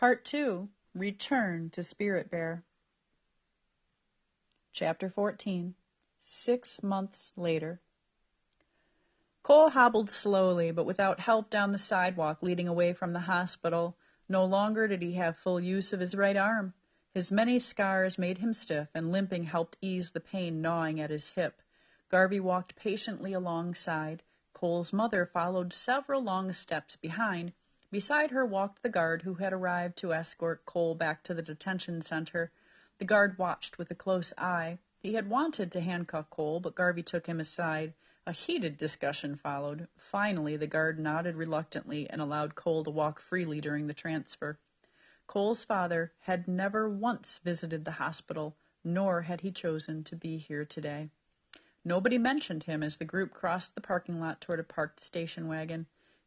Part 2, Return to Spirit Bear. Chapter 14, 6 months later. Cole hobbled slowly, but without help down the sidewalk leading away from the hospital. No longer did he have full use of his right arm. His many scars made him stiff, and limping helped ease the pain gnawing at his hip. Garvey walked patiently alongside. Cole's mother followed several long steps behind. Beside her walked the guard who had arrived to escort Cole back to the detention center. The guard watched with a close eye. He had wanted to handcuff Cole, but Garvey took him aside. A heated discussion followed. Finally, the guard nodded reluctantly and allowed Cole to walk freely during the transfer. Cole's father had never once visited the hospital, nor had he chosen to be here today. Nobody mentioned him as the group crossed the parking lot toward a parked station wagon.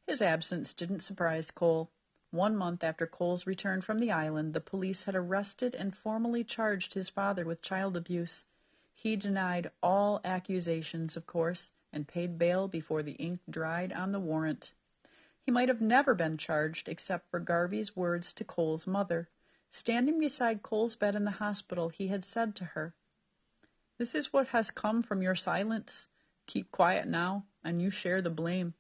His absence didn't surprise Cole. 1 month after Cole's return from the island, the police had arrested and formally charged his father with child abuse. He denied all accusations, of course, and paid bail before the ink dried on the warrant. He might have never been charged except for Garvey's words to Cole's mother. Standing beside Cole's bed in the hospital, he had said to her, "This is what has come from your silence. Keep quiet now, and you share the blame."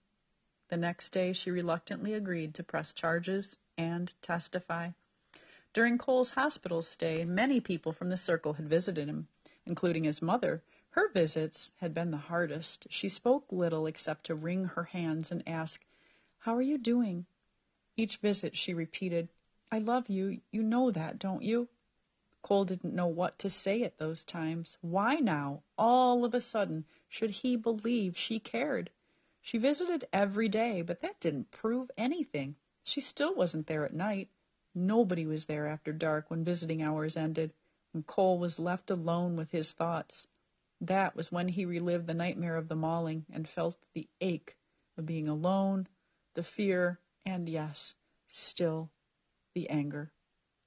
The next day, she reluctantly agreed to press charges and testify. During Cole's hospital stay, many people from the circle had visited him, including his mother. Her visits had been the hardest. She spoke little except to wring her hands and ask, "How are you doing?" Each visit she repeated, "I love you. You know that, don't you?" Cole didn't know what to say at those times. Why now, all of a sudden, should he believe she cared? She visited every day, but that didn't prove anything. She still wasn't there at night. Nobody was there after dark when visiting hours ended, and Cole was left alone with his thoughts. That was when he relived the nightmare of the mauling and felt the ache of being alone, the fear, and yes, still, the anger.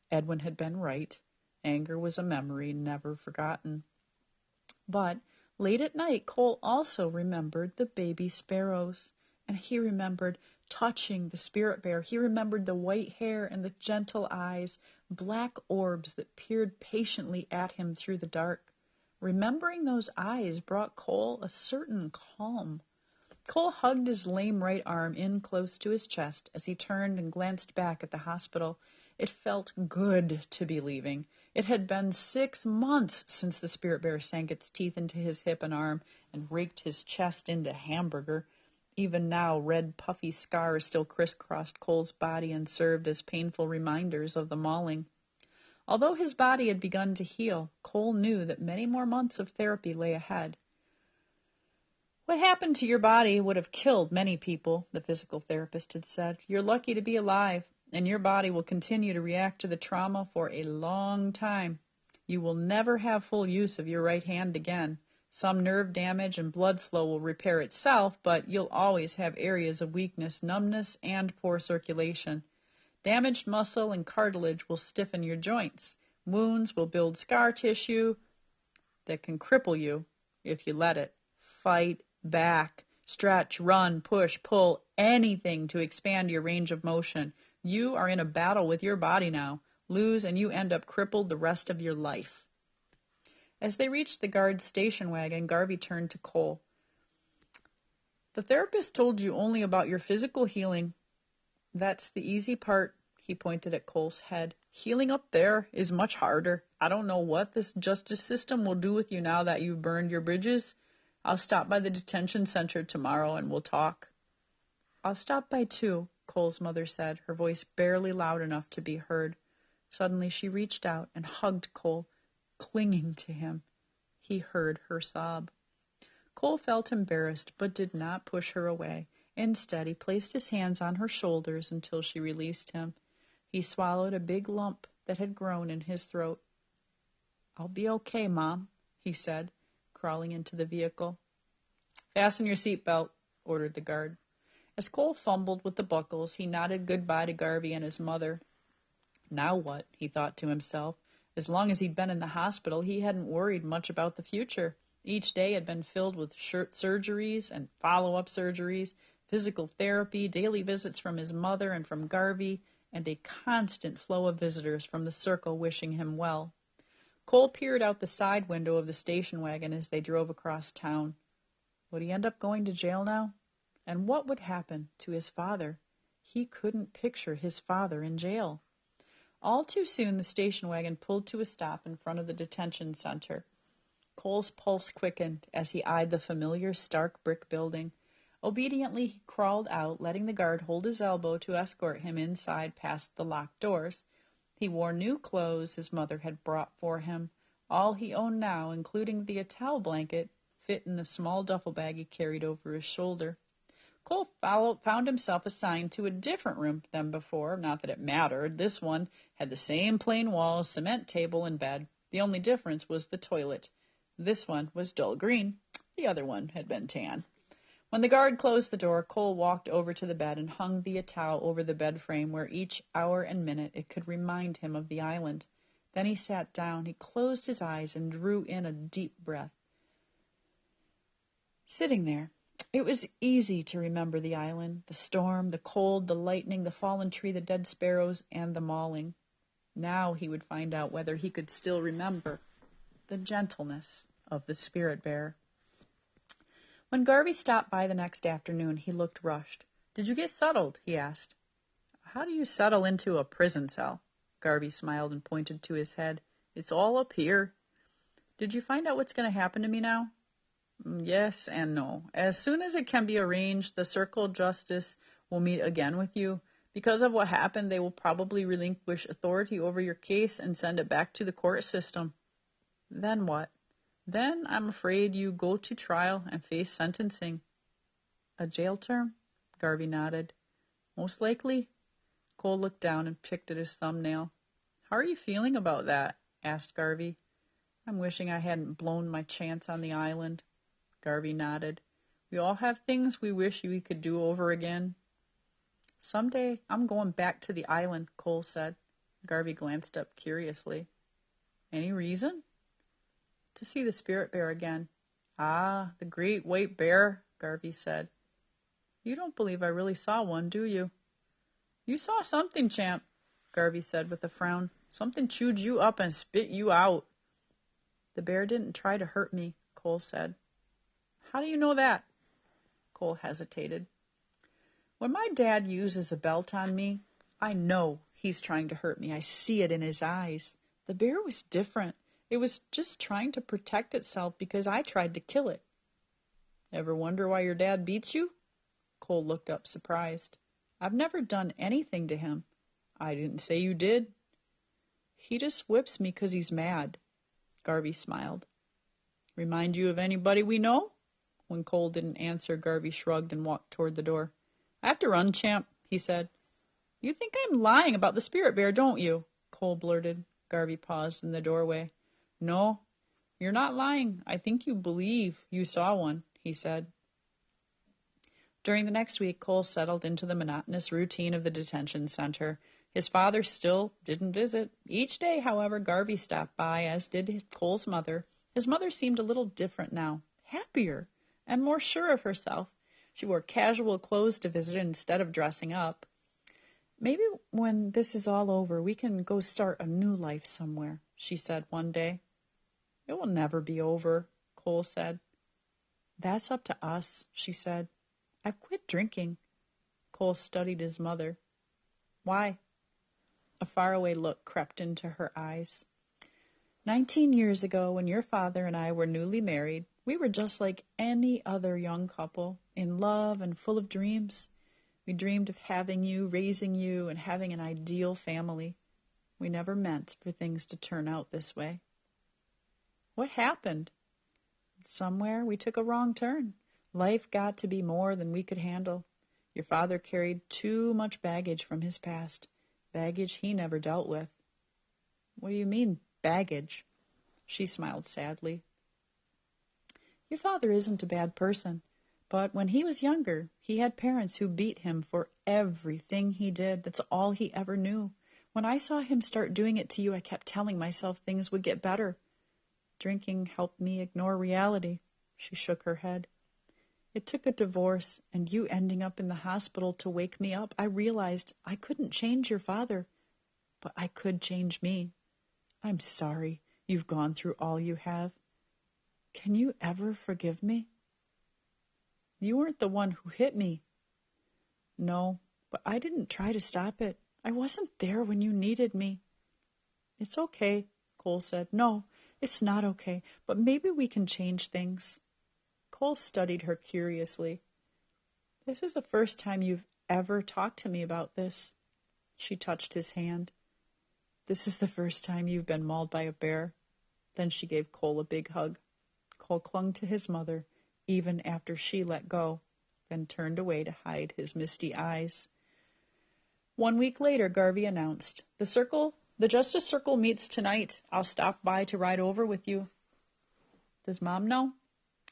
Edwin had been right. Anger was a memory never forgotten. But late at night, Cole also remembered the baby sparrows, and he remembered touching the spirit bear. He remembered the white hair and the gentle eyes, black orbs that peered patiently at him through the dark. Remembering those eyes brought Cole a certain calm. Cole hugged his lame right arm in close to his chest as he turned and glanced back at the hospital. It felt good to be leaving. It had been 6 months since the spirit bear sank its teeth into his hip and arm and raked his chest into hamburger. Even now, red puffy scars still crisscrossed Cole's body and served as painful reminders of the mauling. Although his body had begun to heal, Cole knew that many more months of therapy lay ahead. "What happened to your body would have killed many people," the physical therapist had said. "You're lucky to be alive, and your body will continue to react to the trauma for a long time. You will never have full use of your right hand again. Some nerve damage and blood flow will repair itself, but you'll always have areas of weakness, numbness, and poor circulation. Damaged muscle and cartilage will stiffen your joints. Wounds will build scar tissue that can cripple you if you let it. Fight back. Stretch, run, push, pull, anything to expand your range of motion. You are in a battle with your body now. Lose and you end up crippled the rest of your life." As they reached the guard's station wagon, Garvey turned to Cole. "The therapist told you only about your physical healing. That's the easy part," he pointed at Cole's head. "Healing up there is much harder. I don't know what this justice system will do with you now that you've burned your bridges. I'll stop by the detention center tomorrow and we'll talk." "I'll stop by too," Cole's mother said, her voice barely loud enough to be heard. Suddenly she reached out and hugged Cole, clinging to him. He heard her sob. Cole felt embarrassed but did not push her away. Instead, he placed his hands on her shoulders until she released him. He swallowed a big lump that had grown in his throat. "I'll be okay, Mom," he said, crawling into the vehicle. "Fasten your seatbelt," ordered the guard. As Cole fumbled with the buckles, he nodded goodbye to Garvey and his mother. Now what, he thought to himself. As long as he'd been in the hospital, he hadn't worried much about the future. Each day had been filled with surgeries and follow-up surgeries, physical therapy, daily visits from his mother and from Garvey, and a constant flow of visitors from the circle wishing him well. Cole peered out the side window of the station wagon as they drove across town. Would he end up going to jail now? And what would happen to his father? He couldn't picture his father in jail. All too soon, the station wagon pulled to a stop in front of the detention center. Cole's pulse quickened as he eyed the familiar stark brick building. Obediently, he crawled out, letting the guard hold his elbow to escort him inside past the locked doors. He wore new clothes his mother had brought for him. All he owned now, including the towel blanket, fit in the small duffel bag he carried over his shoulder. Cole found himself assigned to a different room than before. Not that it mattered. This one had the same plain walls, cement table, and bed. The only difference was the toilet. This one was dull green. The other one had been tan. When the guard closed the door, Cole walked over to the bed and hung the towel over the bed frame where each hour and minute it could remind him of the island. Then he sat down. He closed his eyes and drew in a deep breath. Sitting there, it was easy to remember the island, the storm, the cold, the lightning, the fallen tree, the dead sparrows, and the mauling. Now he would find out whether he could still remember the gentleness of the spirit bear. When Garvey stopped by the next afternoon, he looked rushed. "Did you get settled?" he asked. "How do you settle into a prison cell?" Garvey smiled and pointed to his head. "It's all up here." "Did you find out what's going to happen to me now?" "Yes and no. As soon as it can be arranged, the Circle Justice will meet again with you. Because of what happened, they will probably relinquish authority over your case and send it back to the court system." "Then what?" "Then I'm afraid you go to trial and face sentencing." "A jail term?" Garvey nodded. "Most likely." Cole looked down and picked at his thumbnail. "How are you feeling about that?" asked Garvey. "I'm wishing I hadn't blown my chance on the island." Garvey nodded. "We all have things we wish we could do over again." "Someday I'm going back to the island," Cole said. Garvey glanced up curiously. "Any reason?" "To see the spirit bear again." "Ah, the great white bear," Garvey said. "You don't believe I really saw one, do you?" "You saw something, champ," Garvey said with a frown. "Something chewed you up and spit you out." "The bear didn't try to hurt me," Cole said. "How do you know that?" Cole hesitated. "When my dad uses a belt on me, I know he's trying to hurt me. I see it in his eyes. The bear was different. It was just trying to protect itself because I tried to kill it." "Ever wonder why your dad beats you?" Cole looked up surprised. "I've never done anything to him." "I didn't say you did." "He just whips me 'cause he's mad." Garvey smiled. "Remind you of anybody we know?" When Cole didn't answer, Garvey shrugged and walked toward the door. "I have to run, champ," he said. "You think I'm lying about the spirit bear, don't you?" Cole blurted. Garvey paused in the doorway. "No, you're not lying. I think you believe you saw one," he said. During the next week, Cole settled into the monotonous routine of the detention center. His father still didn't visit. Each day, however, Garvey stopped by, as did Cole's mother. His mother seemed a little different now, happier and more sure of herself. She wore casual clothes to visit instead of dressing up. "Maybe when this is all over, we can go start a new life somewhere," she said one day. "It will never be over," Cole said. "That's up to us," she said. "I've quit drinking." Cole studied his mother. "Why?" A faraway look crept into her eyes. 19 years ago, when your father and I were newly married, we were just like any other young couple, in love and full of dreams. We dreamed of having you, raising you, and having an ideal family. We never meant for things to turn out this way." "What happened?" "Somewhere we took a wrong turn. Life got to be more than we could handle. Your father carried too much baggage from his past, baggage he never dealt with." "What do you mean, baggage?" She smiled sadly. "Your father isn't a bad person, but when he was younger, he had parents who beat him for everything he did. That's all he ever knew. When I saw him start doing it to you, I kept telling myself things would get better. Drinking helped me ignore reality." She shook her head. It took a divorce and you ending up in the hospital to wake me up. I realized I couldn't change your father, but I could change me. I'm sorry you've gone through all you have. Can you ever forgive me? You weren't the one who hit me. No, but I didn't try to stop it. I wasn't there when you needed me. It's okay, Cole said. No, it's not okay, but maybe we can change things. Cole studied her curiously. This is the first time you've ever talked to me about this. She touched his hand. This is the first time you've been mauled by a bear. Then she gave Cole a big hug. Cole clung to his mother, even after she let go, then turned away to hide his misty eyes. 1 week later, Garvey announced, The Justice Circle meets tonight. I'll stop by to ride over with you. Does Mom know?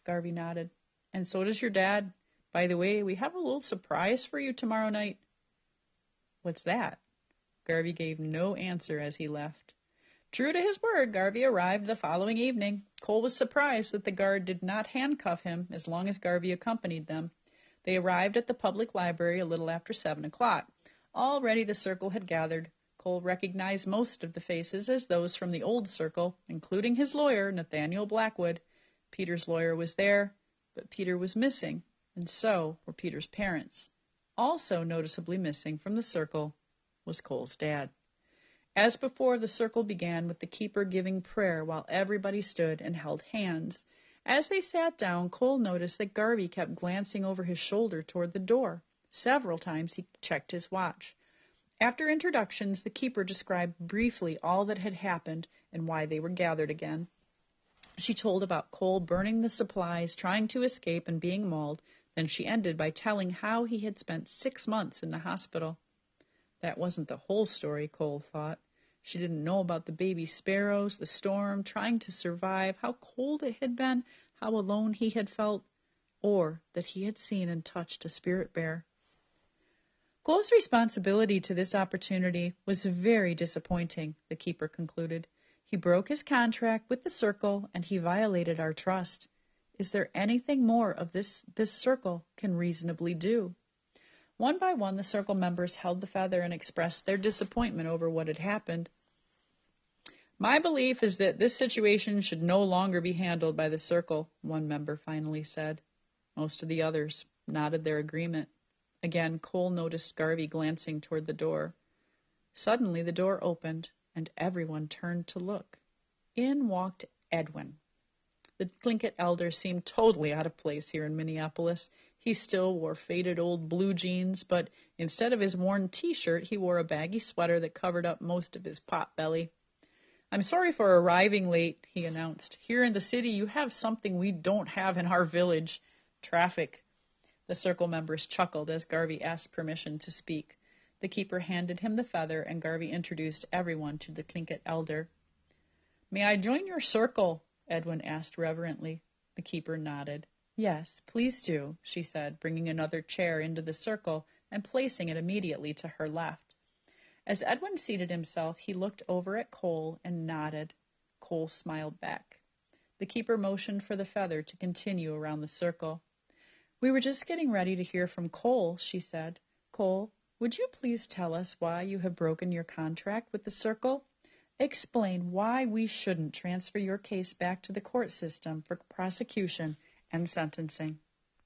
Garvey nodded. And so does your dad. By the way, we have a little surprise for you tomorrow night. What's that? Garvey gave no answer as he left. True to his word, Garvey arrived the following evening. Cole was surprised that the guard did not handcuff him as long as Garvey accompanied them. They arrived at the public library a little after 7 o'clock. Already the circle had gathered. Cole recognized most of the faces as those from the old circle, including his lawyer, Nathaniel Blackwood. Peter's lawyer was there, but Peter was missing, and so were Peter's parents. Also noticeably missing from the circle was Cole's dad. As before, the circle began with the keeper giving prayer while everybody stood and held hands. As they sat down, Cole noticed that Garvey kept glancing over his shoulder toward the door. Several times he checked his watch. After introductions, the keeper described briefly all that had happened and why they were gathered again. She told about Cole burning the supplies, trying to escape, and being mauled. Then she ended by telling how he had spent 6 months in the hospital. That wasn't the whole story, Cole thought. She didn't know about the baby sparrows, the storm, trying to survive, how cold it had been, how alone he had felt, or that he had seen and touched a spirit bear. Cole's responsibility to this opportunity was very disappointing, the keeper concluded. He broke his contract with the circle, and he violated our trust. Is there anything more of this circle can reasonably do? One by one, the circle members held the feather and expressed their disappointment over what had happened. My belief is that this situation should no longer be handled by the circle, one member finally said. Most of the others nodded their agreement. Again, Cole noticed Garvey glancing toward the door. Suddenly, the door opened, and everyone turned to look. In walked Edwin. The Tlingit elder seemed totally out of place here in Minneapolis. He still wore faded old blue jeans, but instead of his worn T-shirt, he wore a baggy sweater that covered up most of his pot belly. I'm sorry for arriving late, he announced. Here in the city, you have something we don't have in our village. Traffic. The circle members chuckled as Garvey asked permission to speak. The keeper handed him the feather, and Garvey introduced everyone to the Tlingit elder. May I join your circle? Edwin asked reverently. The keeper nodded. Yes, please do, she said, bringing another chair into the circle and placing it immediately to her left. As Edwin seated himself, he looked over at Cole and nodded. Cole smiled back. The keeper motioned for the feather to continue around the circle. We were just getting ready to hear from Cole, she said. Cole, would you please tell us why you have broken your contract with the circle? Explain why we shouldn't transfer your case back to the court system for prosecution and sentencing.